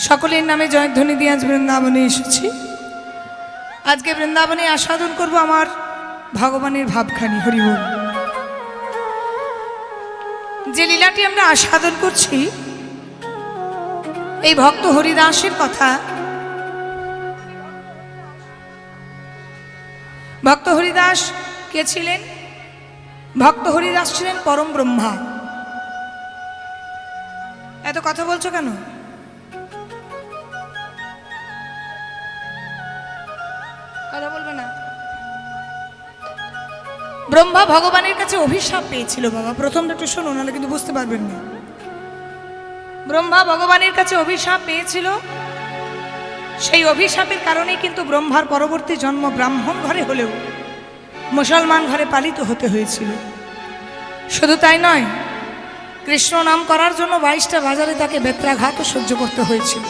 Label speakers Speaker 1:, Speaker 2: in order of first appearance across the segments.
Speaker 1: সকলের নামে জয়ধ্বনি দিয়ে আজ বৃন্দাবনে এসেছি। আজকে বৃন্দাবনে আস্বাদন করব আমার ভগবানের ভাবখানি। হরি বল। যে লীলাটি আমরা আস্বাদন করছি এই ভক্ত হরিদাসের কথা। ভক্ত হরিদাস কে ছিলেন? ভক্ত হরিদাস ছিলেন পরম ব্রহ্মা। এত কথা বলছো কেন? কথা বলবে না? ব্রহ্মা ভগবানের কাছে অভিশাপ পেয়েছিল বাবা। প্রথমটা একটু শোনো, নাহলে কিন্তু বুঝতে পারবেন না। ব্রহ্মা ভগবানের কাছে অভিশাপ পেয়েছিল। সেই অভিশাপের কারণে কিন্তু ব্রহ্মার পরবর্তী জন্ম ব্রাহ্মণ ঘরে হলেও মুসলমান ঘরে পালিত হতে হয়েছিল। শুধু তাই নয়, কৃষ্ণ নাম করার জন্য 22টা বাজারে তাকে বেত্রাঘাতও সহ্য করতে হয়েছিল।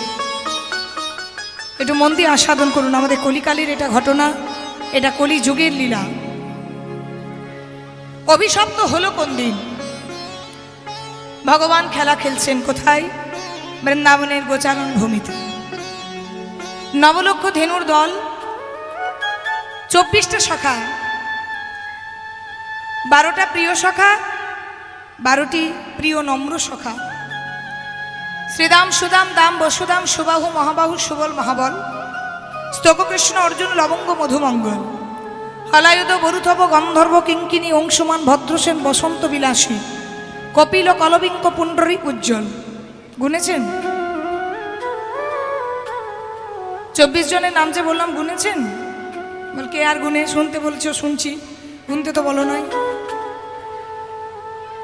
Speaker 1: একটু মন দিয়ে আস্বাদন করুন। আমাদের কলিকালের এটা ঘটনা, এটা কলি যুগের লীলা। অভিশপ্ত হলো কোন দিন? ভগবান খেলা খেলছেন কোথায়? বৃন্দাবনের গোচারণ ভূমিতে। নবলক্ষ ধেনুর দল, 24টা সখা, 12টা প্রিয় সখা, 12টি প্রিয় নম্র সখা। শ্রীদাম সুদাম দাম বসুদাম সুবাহু মহাবাহু সুবল মহাবল, স্তোককৃষ্ণ অর্জুন লবঙ্গ মধুমঙ্গল, হলায়ুধ বরুথব গন্ধর্ব কিঙ্কিনী অংশুমান ভদ্রসেন বসন্ত বিলাসী, কপিল কলবিঙ্ক পুণ্ডরী উজ্জ্বল। গুনেছেন? 24 জনের নাম যে বললাম, গুনেছেন? বল কে আর গুনে? শুনতে বলছো, শুনছি, গুনতে তো বলো নাই।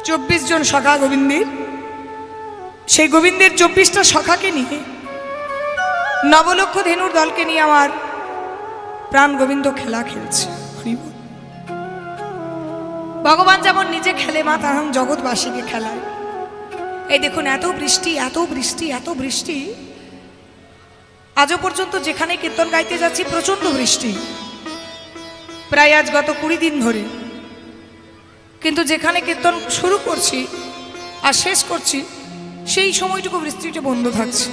Speaker 1: 24 জন সখা গোবিন্দের। সেই গোবিন্দের 24টা সখাকে নিয়ে, নবলক্ষ ধেনুর দলকে নিয়ে আমার প্রাণ গোবিন্দ খেলা খেলছে। ভগবান যেমন নিজে খেলে, মা তেমন জগৎবাসীকে খেলায়। এই দেখুন, এত বৃষ্টি, এত বৃষ্টি, এত বৃষ্টি। আজও পর্যন্ত যেখানে কীর্তন গাইতে যাচ্ছি প্রচন্ড বৃষ্টি, প্রায় আজ গত 20 দিন ধরে। কিন্তু যেখানে কীর্তন শুরু করছি আর শেষ করছি সেই সময়টুকু বৃষ্টিটা বন্ধ থাকছে।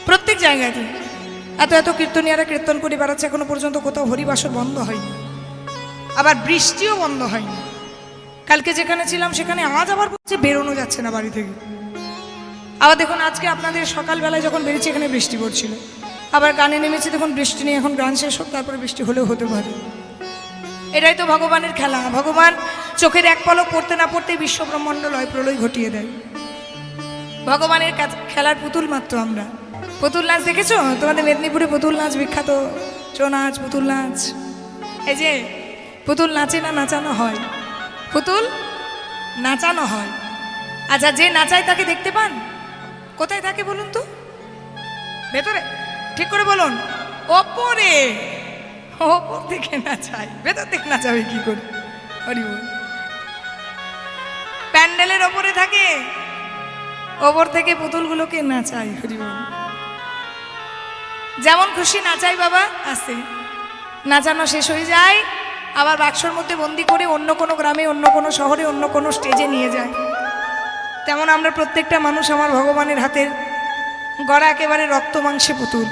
Speaker 1: প্রত্যেক জায়গাতে এত এত কীর্তনীয়ারা কীর্তন করে বেড়াচ্ছে, এখনো পর্যন্ত কোথাও হরিবাসর বন্ধ হয়নি, আবার বৃষ্টিও বন্ধ হয়নি। কালকে যেখানে ছিলাম সেখানে আজ আবার বলছে বেরোনো যাচ্ছে না বাড়ি থেকে। আবার দেখুন, আজকে আপনাদের সকালবেলায় যখন বেরিয়েছি এখানে বৃষ্টি পড়ছিল, আবার গানে নেমেছি, দেখুন বৃষ্টি নেই। এখন গান শেষ হোক, তারপরে বৃষ্টি হলেও হতে পারে। এটাই তো ভগবানের খেলা। ভগবান চোখের এক পলক পড়তে না পড়তে বিশ্ব ব্রহ্মাণ্ড লয় প্রলয় ঘটিয়ে দেয়। ভগবানের খেলার পুতুল মাত্র আমরা। পুতুল নাচ দেখেছো? তোমাদের মেদিনীপুরে পুতুল নাচ বিখ্যাত, ছৌ নাচ, পুতুল নাচ। এই যে পুতুল নাচে না নাচানো হয়? পুতুল নাচানো হয়। আচ্ছা, যে নাচায় তাকে দেখতে পান? কোথায় থাকে বলুন তো? ভেতরে? ঠিক করে বলুন। ওপরে। ওপর থেকে নাচায়, ভেতর থেকে নাচাবে কি করে? হরি বল। প্যান্ডেলের ওপরে থাকে, ওপর থেকে পুতুলগুলোকে নাচায়। হরি বল। যেমন খুশি নাচাই বাবা, আসে নাচানো শেষ হয়ে যায়, আবার বাক্সর মধ্যে বন্দি করে অন্য কোনো গ্রামে, অন্য কোনো শহরে, অন্য কোনো স্টেজে নিয়ে যায়। তেমন আমরা প্রত্যেকটা মানুষ আমার ভগবানের হাতের গড়া একেবারে রক্ত মাংসে পুতুল।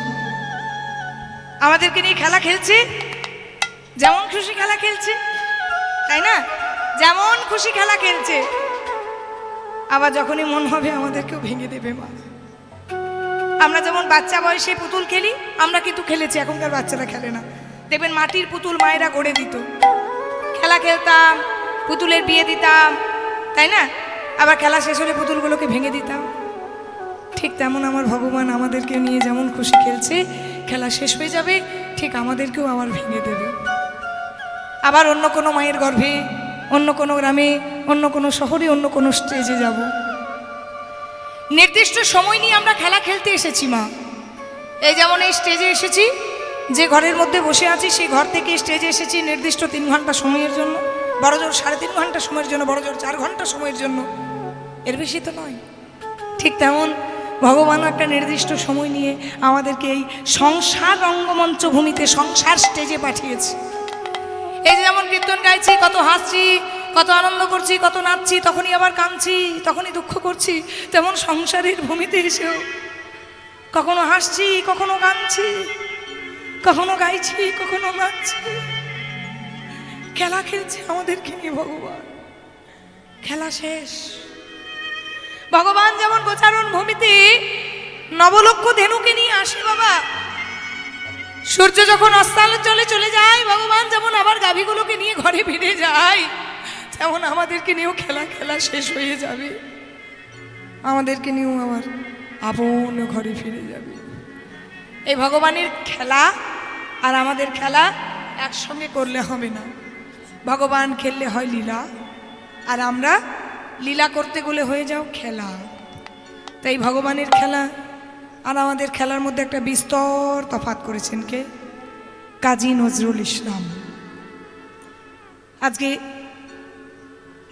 Speaker 1: আমাদেরকে নিয়ে খেলা খেলছে, যেমন খুশি খেলা খেলছে, তাই না? যেমন খুশি খেলা খেলছে, আবার যখনই মন হবে আমাদেরকেও ভেঙে দেবে মা। আমরা যেমন বাচ্চা বয়সে পুতুল খেলি, আমরা কিন্তু খেলেছি, এখনকার বাচ্চারা খেলে না। দেখবেন মাটির পুতুল মায়েরা গড়ে দিত, খেলা খেলতাম, পুতুলের বিয়ে দিতাম, তাই না? আবার খেলা শেষ হলে পুতুলগুলোকে ভেঙে দিতাম। ঠিক তেমন আমার ভগবান আমাদেরকে নিয়ে যেমন খুশি খেলছে, খেলা শেষ হয়ে যাবে, ঠিক আমাদেরকেও আবার ভেঙে দেবে। আবার অন্য কোনো মায়ের গর্ভে, অন্য কোনো গ্রামে, অন্য কোনো শহরে, অন্য কোনো স্টেজে যাব। নির্দিষ্ট সময় নিয়ে আমরা খেলা খেলতে এসেছি মা। এই যেমন এই স্টেজে এসেছি, যে ঘরের মধ্যে বসে আছি সেই ঘর থেকে স্টেজে এসেছি নির্দিষ্ট 3 ঘন্টা সময়ের জন্য, বড় জোর 3.5 ঘন্টা সময়ের জন্য, বড় জোর 4 ঘন্টা সময়ের জন্য, এর বেশি তো নয়। ঠিক তেমন ভগবান একটা নির্দিষ্ট সময় নিয়ে আমাদেরকে এই সংসার রঙ্গমঞ্চ ভূমিতে, সংসার স্টেজে পাঠিয়েছে। এই যেমন কীর্তন গাইছি, কত হাসছি, কত আনন্দ করছি, কত নাচছি, তখনই আবার কাঁদছি, তখনই দুঃখ করছি, তেমন সংসারের ভূমিতে এসেও কখনো হাসছি, কখনো কাঁদছি, কখনো গাইছি, কখনো নাচছি। খেলা খেলছে আমাদেরকে নিয়ে ভগবান। খেলা শেষ। ভগবান যেমন গোচারণ ভূমিতে নবলক্ষ ধেনুকে নিয়ে আসে বাবা, সূর্য যখন অস্তাচলে চলে যায়, ভগবান যেমন আবার গাভীগুলোকে নিয়ে ঘরে ফিরে যায়, তেমন আমাদেরকে নিয়েও খেলা শেষ হয়ে যাবে। আমাদেরকে নিয়েও আবার আপন ঘরে ফিরে যাবে। এই ভগবানের খেলা আর আমাদের খেলা একসঙ্গে করলে হবে না। ভগবান খেললে হয় লীলা, আর আমরা লীলা করতে গেলে হয়ে যাও খেলা। তাই ভগবানের খেলা আর আমাদের খেলার মধ্যে একটা বিস্তর তফাৎ করেছেন কে? কাজী নজরুল ইসলাম। আজকে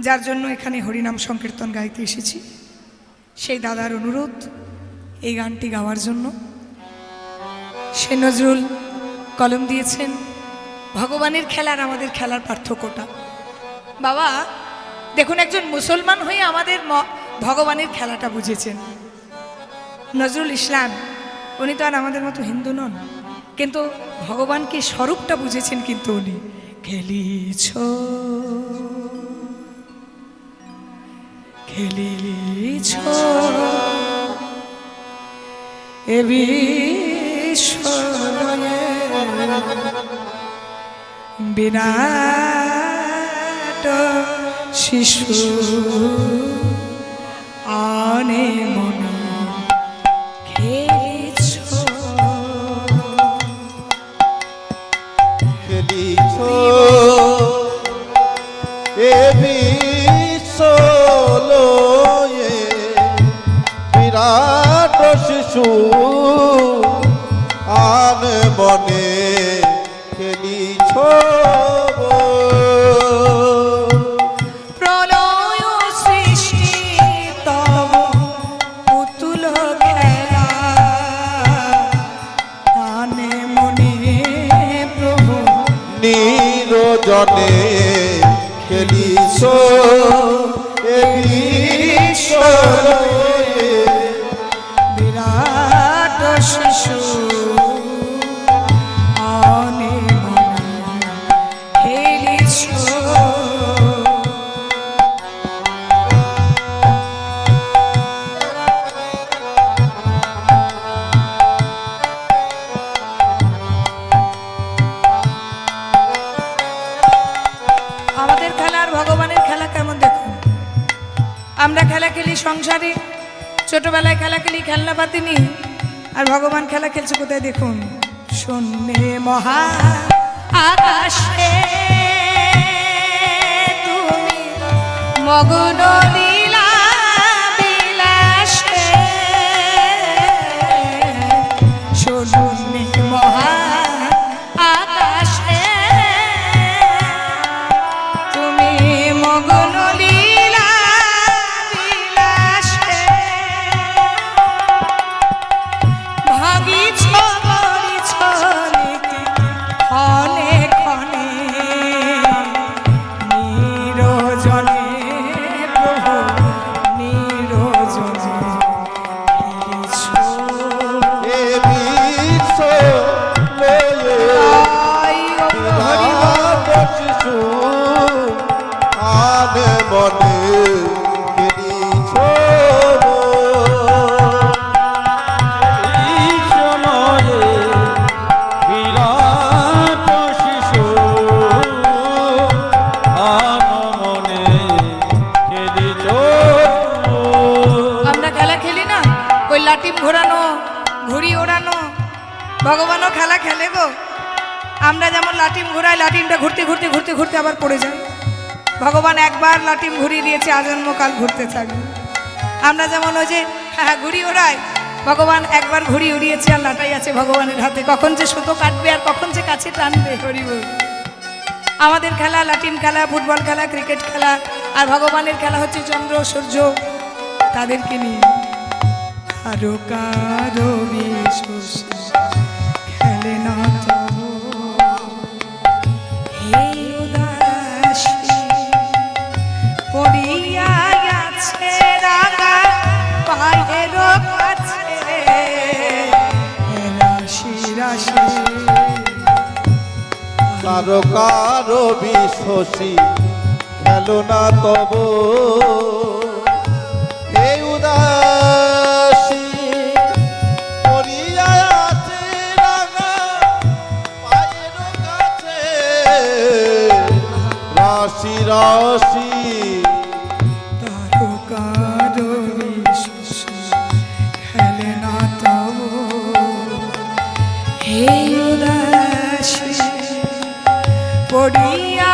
Speaker 1: যার জন্য এখানে হরিনাম সংকীর্তন গাইতে এসেছি, সেই দাদার অনুরোধ এই গানটি গাওয়ার জন্য। সে নজরুল কলম দিয়েছেন। ভগবানের খেলার আমাদের খেলার পার্থক্যটা বাবা দেখুন, একজন মুসলমান হয়ে আমাদের ভগবানের খেলাটা বুঝেছেন নজরুল ইসলাম। উনি তো আর আমাদের মতো হিন্দু নন, কিন্তু ভগবানকে স্বরূপটা বুঝেছেন। কিন্তু উনি খেলিছ খেলিছ এ বিশ্বলয়ে বিরাট শিশু আনে মনে খেলিছ
Speaker 2: খেলিছ এ বিশ্বলয়ে বিরাট শিশু আনে মনে খেলিছ নিরজনে খেলিছ এ বিশ্বলয়ে
Speaker 1: বিরাট শিশু আনে মনে খেলিছ। আমাদের খেলা আর ভগবানের খেলা কেমন দেখুন। আমরা খেলা খেলি সংসারে, ছোটবেলায় খেলা খেলি খেলনা পাতি নি, আর ভগবান খেলা খেলছে কোথায় দেখুন? শূন্যে মহা আকাশে তুমি মগ্ন লীলা বিলাসে, শূন্যে মহা আকাশে তুমি মগ্ন লীলা বিলাসে, ভাগিছ করিছ নীতি ক্ষণে ক্ষণে নিরজনে প্রভু নিরজনে খেলিছ
Speaker 2: এ বিশ্বলয়ে বিরাট শিশু আনে মনে খেলিছ
Speaker 1: আমরা খেলা খেলি না, ওই লাটিম ঘোরানো, ঘুড়ি ওড়ানো, ভগবানও খেলা খেলে গো। আমরা যেমন লাটিম ঘোরাই, লাটিমটা ঘুরতে ঘুরতে ঘুরতে ঘুরতে আবার পড়ে যায়। ভগবান একবার লাটিম ঘুরিয়ে দিয়েছে, আজন্মকাল ঘুরতে থাকবে। আমরা যেমন ওই যে ঘুড়ি ওড়াই, ভগবান একবার ঘুড়ি উড়িয়েছে আর লাটাই আছে ভগবানের হাতে, কখন যে সুতো কাটবে আর কখন যে কাছে টানবে হরি বল। আমাদের খেলা লাটিম খেলা, ফুটবল খেলা, ক্রিকেট খেলা, আর ভগবানের খেলা হচ্ছে চন্দ্র সূর্য, তাদেরকে নিয়ে। কারো কারো বিশেষ খেলে না তবু হে উদাসী পড়িয়া গেছে রাগা পায়ের কাছে
Speaker 2: কারো কারো বিশ্বসী খেলো না তব এই উদাসী পড়িয়া আছে রাঙা পায়ের কাছে রাশি রাশি
Speaker 1: তারকার বিশ্বস খেলে না তব হে উদাসী পড়িয়া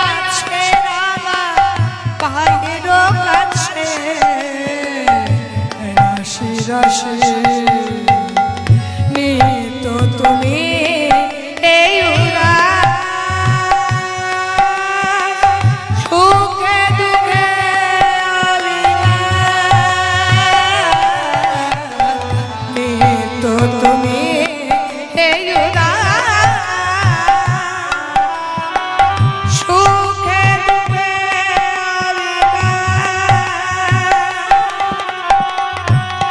Speaker 1: আছে রাঙা পায়ের কাছে রাশি রাশি নিত তুমি এই উদাস সুখে দুঃখে নিত তুমি এই উদাস সুখে দুঃখে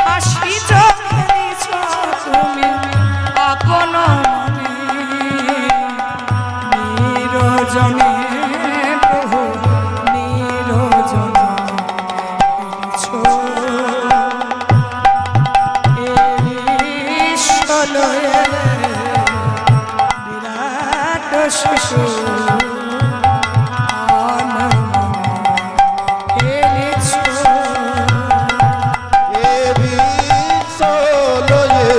Speaker 1: হাসি চোখে দিছ তুমি আপন মনে নিরজনে প্রভু নিরজনে এনেছ এই সলয়ে বিরাট শিশু
Speaker 2: এ বিশ্বলয়ে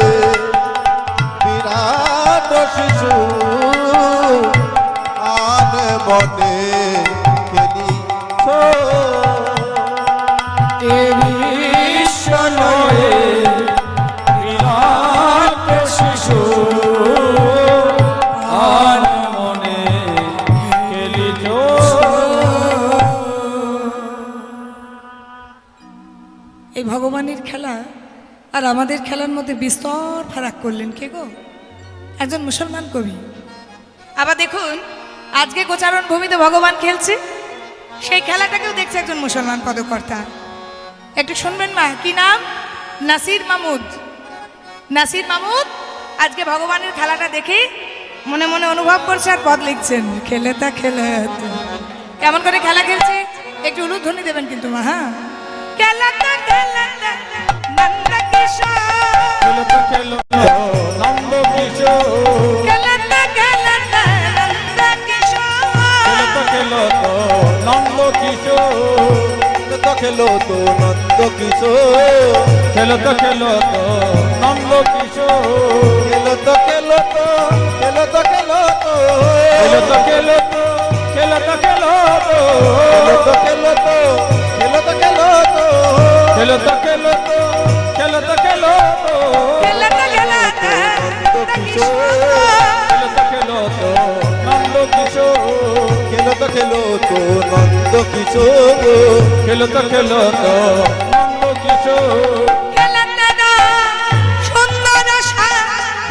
Speaker 2: বিরাট শিশু আন মনে খেলিছ
Speaker 1: বিশ্বলয়ে বিরাট শিশু
Speaker 3: আন মনে খেলিছ।
Speaker 1: এই ভগবানের খেলা আর আমাদের খেলার মধ্যে বিস্তর ফারাক করলেন কে গো? একজন মুসলমান কবি। আবার দেখুন আজকে গোচারণ ভূমিতে ভগবান খেলছে, সেই খেলাটাকেও দেখছে একজন মুসলমান পদকর্তা। একটু শুনবেন মা, কি নাম? নাসির মাহমুদ। নাসির মাহমুদ আজকে ভগবানের খেলাটা দেখে মনে মনে অনুভব করছে আর পদ লিখছেন। খেলে তা খেলে কেমন করে খেলা খেলছে একটু উলুধ্বনি দেবেন কিন্তু মা। হ্যাঁ, খেলাটা খেলাটা নন্দ কিশোর,
Speaker 3: খেলতে খেলতে নন্দ কিশোর,
Speaker 1: খেলাটা খেলাটা নন্দ কিশোর,
Speaker 3: খেলতে খেলতে নন্দ কিশোর,
Speaker 2: তো খেলো তো নন্দ কিশোর
Speaker 3: খেলতে খেলতে নন্দ কিশোর,
Speaker 2: খেলো তো খেলো তো খেলো তো খেলো তো
Speaker 3: খেলতে খেলতে খেলতে খেলতে
Speaker 2: খেলো তো খেলো তো খেলো তো খেলো তো
Speaker 3: খেলতে খেলতে খেলতে খেলতে
Speaker 1: খেলাটা খেলাটা
Speaker 2: নন্দ কিশোর
Speaker 3: খেলতে খেলতে নন্দ কিশোর,
Speaker 2: খেলো তো খেলো তো নন্দ কিশোর
Speaker 3: খেলতে খেলতে নন্দ কিশোর,
Speaker 1: খেলাটা না সুন্দর সা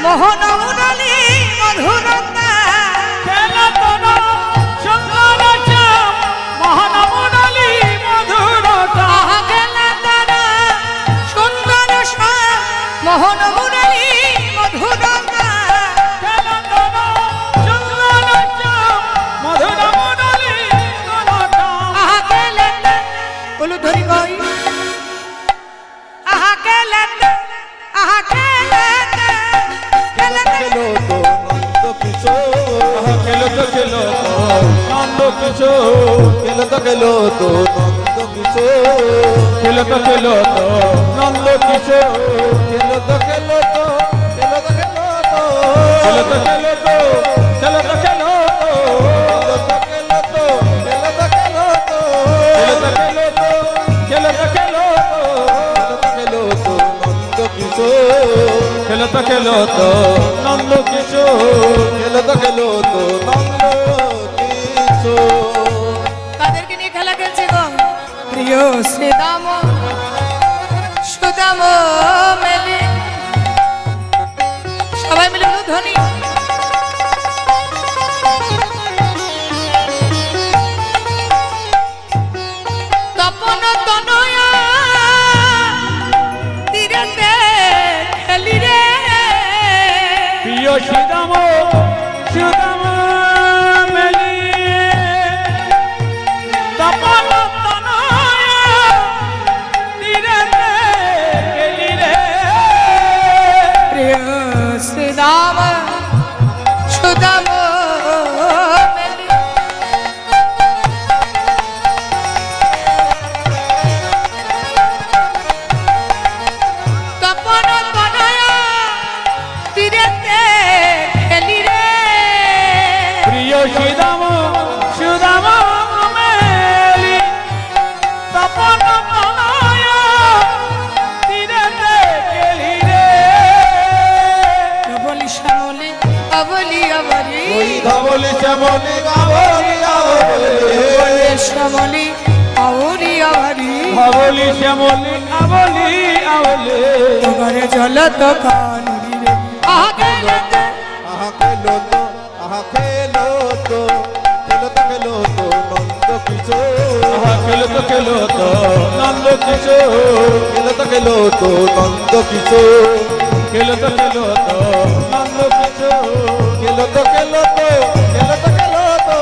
Speaker 1: মোহন মুরলী মধুরতা,
Speaker 3: খেলতে না সুন্দর চাম মহান মুরলী মধুরতা,
Speaker 1: আহা খেলাটা না সুন্দর সা মোহন মুরলী মধুরতা,
Speaker 3: খেলতে না সুন্দর চাম মধুর মুরলী মধুরতা,
Speaker 1: আহা খেলাটা বলু ধরি গই, আহা খেলাটা, আহা খেলাটা, খেলাটা
Speaker 2: খেলো তো নন্দ কিশোর
Speaker 3: খেলতে খেলতে নন্দ কিশোর,
Speaker 2: খেলো তো খেলো তো নন্দ কিশোর
Speaker 3: খেলতে খেলতে নন্দ কিশোর,
Speaker 2: খেলো তো খেলো তো খেলো তো খেলো তো
Speaker 3: খেলতে খেলতে খেলতে খেলতে
Speaker 2: খেলো তো খেলো তো খেলো তো খেলো তো
Speaker 3: খেলতে খেলতে খেলতে খেলতে
Speaker 2: খেলো তো নন্দ কিশোর
Speaker 3: খেলতে খেলতে নন্দ কিশোর,
Speaker 2: খেলো তো খেলো তো নন্দ কিশোর
Speaker 1: কাদেরকে নিয়ে খেলা খেলছে গো? প্রিয় শ্রীদাম সুদাম মেলে সবাই মিলে বলুন ধ্বনি। তপন তনয়া তীরেতে খেলি রে,
Speaker 3: প্রিয় সুদাম সুদাম সুদাম সুদাম মেলি তপন তনয় তীরেতে গেলি রে
Speaker 1: বলি শ্যামলে অবলি অবলি
Speaker 2: ওই ধবলি শ্যামলি গাবলি গাবলি
Speaker 1: শ্যামলি অবলি অবলি
Speaker 3: আবলি শ্যামলি আবলি আবলি
Speaker 1: ঘরে জল তো কানুরি রে আহা গেলেতে
Speaker 2: আহা খেলো তো আহা খেলো তো খেলো তো নন্দ কিশোর
Speaker 3: আহা খেলো তো নন্দ কিশোর
Speaker 2: খেলো তো নন্দ কিশোর
Speaker 3: খেলো তো নন্দ কিশোর
Speaker 2: খেলো তো খেলো তো খেলো তো খেলো তো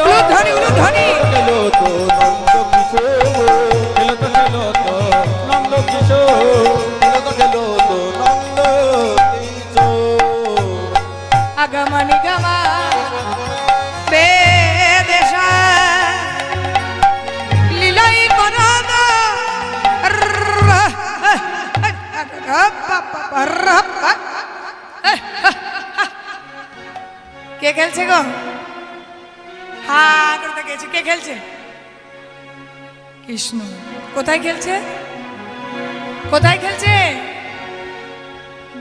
Speaker 1: উলুধ্বনি উলুধ্বনি
Speaker 2: খেলো তো নন্দ কিশোর
Speaker 3: খেলো তো নন্দ কিশোর
Speaker 2: খেলো তো নন্দ কিশোর
Speaker 1: আগমনি গমা বেদেশা লীলাই করদ কে খেলছে গো হ্যাঁ করতে গেছে কে খেলছে কৃষ্ণ কোথায় খেলছে কোথায় খেলছে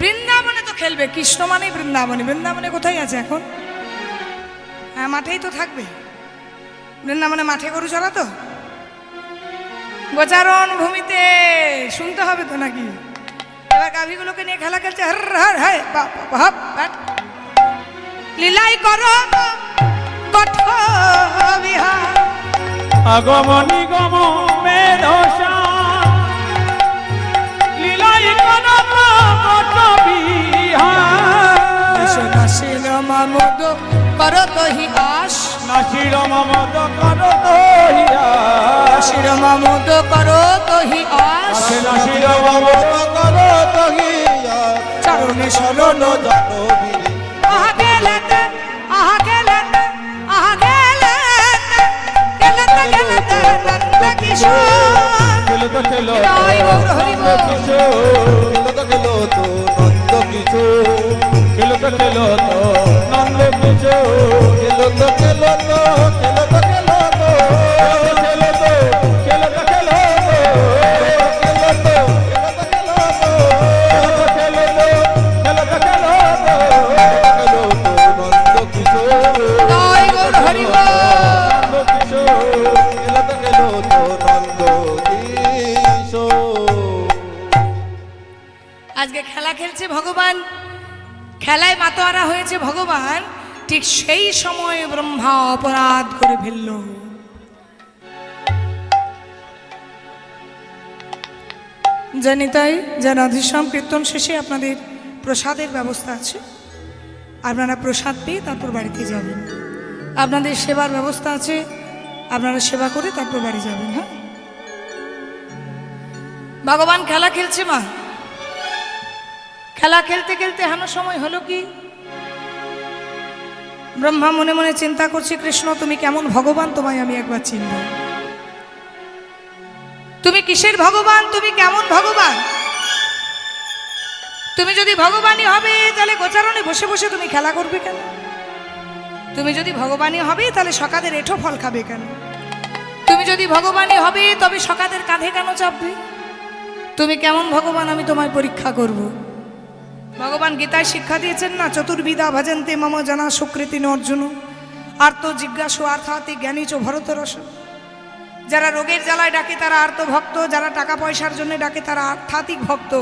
Speaker 1: বৃন্দাবনে তো খেলবে কৃষ্ণ মানে বৃন্দাবনে বৃন্দাবনে কোথায় আছে এখন হ্যাঁ মাঠেই তো থাকবে বৃন্দাবনে মাঠে গরু চড়া তো গোচারণ ভূমিতে শুনতে হবে তো নাকি এবার গাভীগুলোকে নিয়ে খেলা খেলছে হর হর হায় বাপ বাপ বাপ লীলাই করো কঠো বিহার
Speaker 3: আগমনি গম মেধসা লীলাই কনক কট বিহার
Speaker 1: নাসির মামুদ করো তহি আস
Speaker 3: নাসির মমদ কর দহিয়া
Speaker 1: নাসির মামুদ করো তহি আস
Speaker 3: নাসির মমদ
Speaker 2: করো তহিয়া
Speaker 1: চরণে শরণ
Speaker 2: জানো বিরে
Speaker 1: আহা গেলেতে আহা গেলেতে আহা গেলেতে গেলেতে নন্দ কিশোর
Speaker 3: খেলো তো
Speaker 1: জয় গৌর হরি বল।
Speaker 3: কিশোর
Speaker 2: খেলো তো নন্দ কিশোর
Speaker 3: খেলো তো নন্দ কিশোর
Speaker 2: খেলো তো খেলো তো খেলো তো খেলো তো
Speaker 3: খেলো তো খেলো তো খেলো
Speaker 2: খেলো তো খেলো তো খেলো তো
Speaker 3: খেলো তো খেলো তো
Speaker 2: খেলো তো নন্দ কিশোর
Speaker 1: জয় গৌর হরি বল।
Speaker 3: নন্দ কিশোর
Speaker 2: খেলো তো নন্দ কিশোর
Speaker 1: আজকে খেলা খেলছে ভগবান খেলায় মাতোয়ারা হয়েছে ভগবান ঠিক সেই সময় ব্রহ্মা অপরাধ করে ফেলল জানি তাই যেন অধিশ্রাম কীর্তন শেষে আপনাদের প্রসাদের ব্যবস্থা আছে আপনারা প্রসাদ পেয়ে তারপর বাড়িতে যাবেন আপনাদের সেবার ব্যবস্থা আছে আপনারা সেবা করে তারপর বাড়ি যাবেন হ্যাঁ ভগবান খেলা খেলছে মা খেলা খেলতে খেলতে এমন সময় হলো কি ব্রহ্মা মনে মনে চিন্তা করছে কৃষ্ণ তুমি কেমন ভগবান তোমায় আমি একবার চিনব তুমি কিসের ভগবান তুমি কেমন ভগবান তুমি যদি ভগবানই হবে তাহলে গোচারণে বসে বসে তুমি খেলা করবে কেন তুমি যদি ভগবানই হবে তাহলে সকাদের এঁঠো ফল খাবে কেন তুমি যদি ভগবানই হবে তবে সকাদের কাঁধে কেন চাপবে তুমি কেমন ভগবান আমি তোমায় পরীক্ষা করব ভগবান গীতায় শিক্ষা দিয়েছেন না চতুর্বিধা ভজন্তে মম জানা সুকৃতি অর্জুন আর্ত জিজ্ঞাসু অর্থাৎ জ্ঞানী চ ভরতরস যারা রোগের জ্বালায় ডাকে তারা আর্ত ভক্ত যারা টাকা পয়সার জন্য ডাকে তারা আর্থাতিক ভক্ত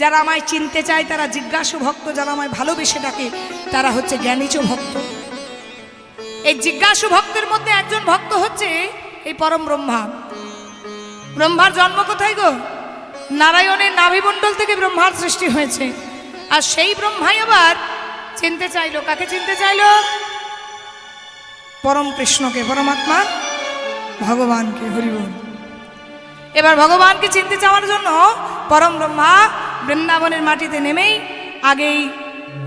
Speaker 1: যারা আমায় চিনতে চায় তারা জিজ্ঞাসু ভক্ত যারা আমায় ভালোবেসে ডাকে তারা হচ্ছে জ্ঞানীচ ভক্ত এই জিজ্ঞাসু ভক্তের মধ্যে একজন ভক্ত হচ্ছে এই পরম ব্রহ্মা ব্রহ্মার জন্ম কোথায় গো নারায়ণের নাভিমণ্ডল থেকে ব্রহ্মার সৃষ্টি হয়েছে আর সেই ব্রহ্মাই আবার চিনতে চাইলো কাকে চিনতে চাইলো পরম কৃষ্ণকে পরমাত্মা ভগবানকে হরিবল এবার ভগবানকে চিনতে চাওয়ার জন্য পরম ব্রহ্মা বৃন্দাবনের মাটিতে নেমেই আগেই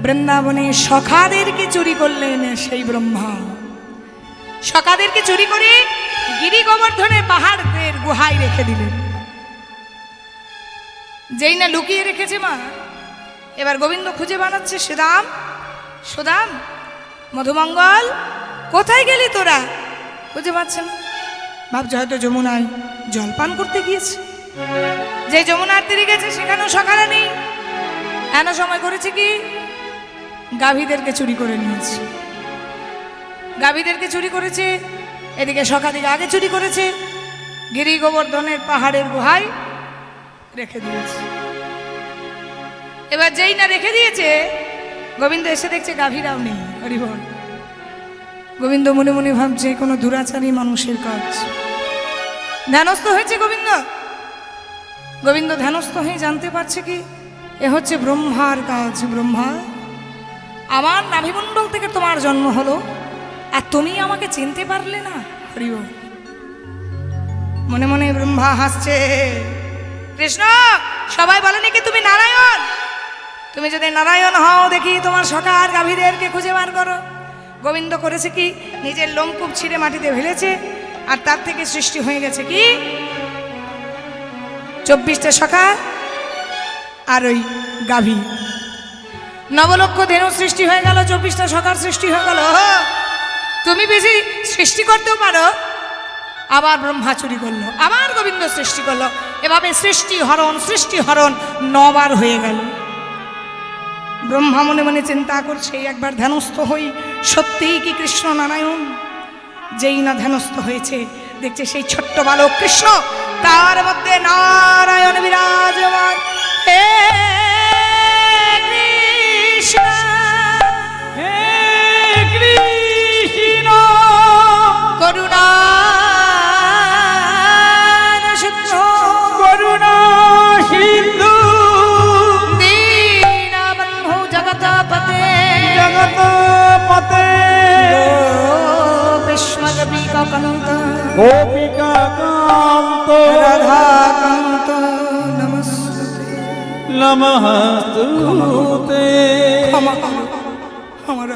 Speaker 1: বৃন্দাবনে সখাদেরকে চুরি করলেন সেই ব্রহ্মা সখাদেরকে চুরি করে গিরি গোবর্ধনের পাহাড়ের গুহায় রেখে দিলেন যেই না লুকিয়ে রেখেছে মা এবার গোবিন্দ খুঁজে বানাচ্ছে শ্রীরাম সুদাম, মধুমঙ্গল, কোথায় গেলি তোরা? বুঝতে পারছেন, ভাবছে হয়তো যমুনায় জলপান করতে গিয়েছে। যে যমুনার তীরে গেছে সেখানেও সকালে নেই। এন সময় করেছে কি, গাভীদেরকে চুরি করে নিয়েছে। গাভীদেরকে চুরি করেছে, এদিকে সকাদিকে আগে চুরি করেছে, গিরি গোবর্ধনের পাহাড়ের গুহায় রেখে দিয়েছে। এবার যেই না রেখে দিয়েছে, গোবিন্দ এসে দেখছে গাভীরাও নেই। হরিবল। গোবিন্দ মনে মনে ভাবছে কোনো দুরাচারী মানুষের কাজ। ধ্যানস্থ হয়েছে গোবিন্দ। গোবিন্দ ধ্যানস্থ হয়ে জানতে পারছে কি, এ হচ্ছে ব্রহ্মার কাজ। ব্রহ্মা, আমার নাভিমণ্ডল থেকে তোমার জন্ম হলো, আর তুমি আমাকে চিনতে পারলে না। হরিবল। মনে মনে ব্রহ্মা হাসছে। কৃষ্ণ, সবাই বলেনি কি তুমি নারায়ণ? তুমি যদি নারায়ণ হও, দেখি তোমার সকার গাভীদেরকে খুঁজে বার করো। গোবিন্দ করেছে কি, নিজের লোমকূপ ছিঁড়ে মাটিতে ফেলেছে, আর তার থেকে সৃষ্টি হয়ে গেছে কি 24টা সখা আর ওই গাভী। নবলক্ষ ধেনু সৃষ্টি হয়ে গেল, 24টা সখার সৃষ্টি হয়ে গেল। তুমি বেশি সৃষ্টি করতেও পারো। আবার ব্রহ্মা চুরি করলো, আবার গোবিন্দ সৃষ্টি করলো। এভাবে সৃষ্টি হরণ 9 বার হয়ে গেল। ব্রহ্মা মনে মনে চিন্তা করছে, একবার ধ্যানস্থ হই, সত্যিই কি কৃষ্ণ নারায়ণ? যেই না ধ্যানস্থ হয়েছে, দেখছে সেই ছোট্ট বালক কৃষ্ণ, তার মধ্যে নারায়ণ বিরাজমান। হে কৃষ্ণ,
Speaker 3: হে কৃষ্ণ,
Speaker 1: করুণা সিন্ধু,
Speaker 3: করুণা সিন্ধু,
Speaker 1: দীনবন্ধু জগৎপতে,
Speaker 3: জগৎপতে,
Speaker 1: বিষ্ণুগোপিকাকান্ত,
Speaker 3: গোপিকা কান্ত,
Speaker 1: রাধাকান্ত, নমস্তে।
Speaker 3: নমস্তুতে।
Speaker 1: ক্ষমা করো, আমার